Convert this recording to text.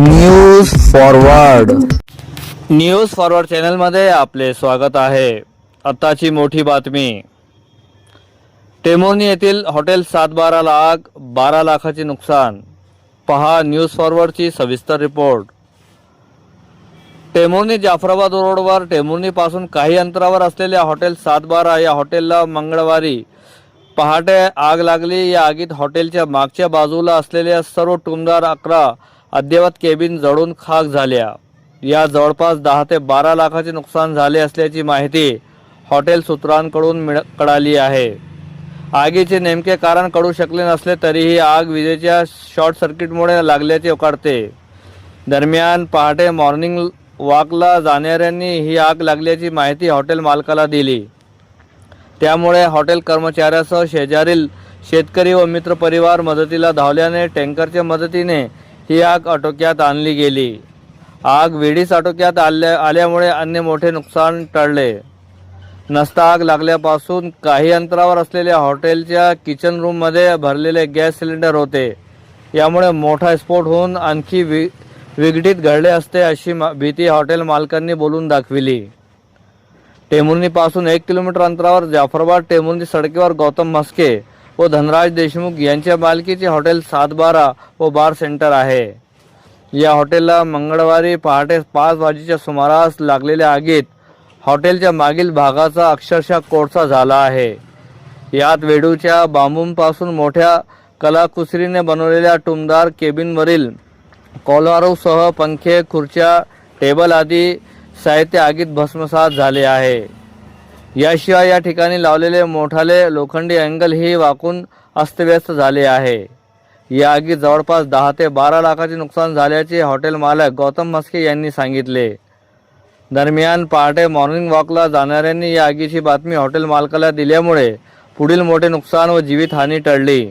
News forward चॅनलमध्ये आपले स्वागत आहे। आताची मोठी बातमी। टेंभुर्णी येथील हॉटेल 712 ला आग, 12 लाखाचे नुकसान। पहा न्यूज फॉरवर्डची सविस्तर रिपोर्ट। टेंभुर्णी जाफराबाद रोडवर टेंभुर्णी पासून काही अंतरावर असलेल्या हॉटेल 712 या हॉटेलला मंगळवारी पहाटे आग लागली। या आगीत हॉटेलच्या मागच्या बाजूला असलेल्या सर्व टुमदार 11 अद्ययावत केबिन जळून खाक झाल्या। या जवळपास 10 ते 12 लाखाचे नुकसान झाले असल्याची माहिती हॉटेल सूत्रांकडून कळाली आहे। आगीचे नेमके कारण कळू शकले नसले तरीही आग विजेच्या शॉर्ट सर्किटमुळे लागल्याचे कळते। दरम्यान पहाटे मॉर्निंग वॉकला जाणाऱ्यांनी ही आग लागल्याची माहिती हॉटेल मालकाला दिली। त्यामुळे हॉटेल कर्मचाऱ्यासह शेजारील शेतकरी व मित्र परिवार मदतीला धावल्याने टँकरच्या मदतीने ही आग आटोक्यात आणली गेली। आग वेळीच आटोक्यात आल्यामुळे अन्य मोठे नुकसान टळले नसता आग लागल्यापासून काही अंतरावर असलेल्या हॉटेलच्या किचन रूममध्ये भरलेले गॅस सिलेंडर होते। यामुळे मोठा स्फोट होऊन आणखी विघटित घडले असते अशी भीती हॉटेल मालकांनी बोलून दाखविली। टेंभुर्णी पासून 1 किलोमीटर अंतरावर जाफराबाद टेंभुर्णी सडकेवर गौतम म्हस्के व धनराज देशमुख यांच्या मालकीचे हॉटेल 712 व बार सेंटर आहे। या हॉटेलला मंगळवारी पहाटे 5 वाजेच्या सुमारास लागलेल्या आगीत हॉटेलच्या मागील भागाचा अक्षरशः कोळसा झाला आहे। यात वेडूच्या बांबूंपासून मोठ्या कलाकुसरीने बनवलेल्या टुमदार केबिनवरील कॉलवारूसह पंखे, खुर्च्या, टेबल आदी साहित्य आगीत भस्मसात झाले आहे। याशिवाय या ठिकाणी लावलेले मोठाले लोखंडी अँगल ही वाकून अस्तव्यस्त झाले आहे। या आगीत जवळपास 10 ते 12 लाखाचे नुकसान झाल्याचे हॉटेल मालक गौतम म्हस्के यांनी सांगितले। दरम्यान पहाटे मॉर्निंग वॉकला जाणाऱ्यांनी या आगीची बातमी हॉटेल मालकाला दिल्यामुळे पुढील मोठे नुकसान व जीवितहानी टळली।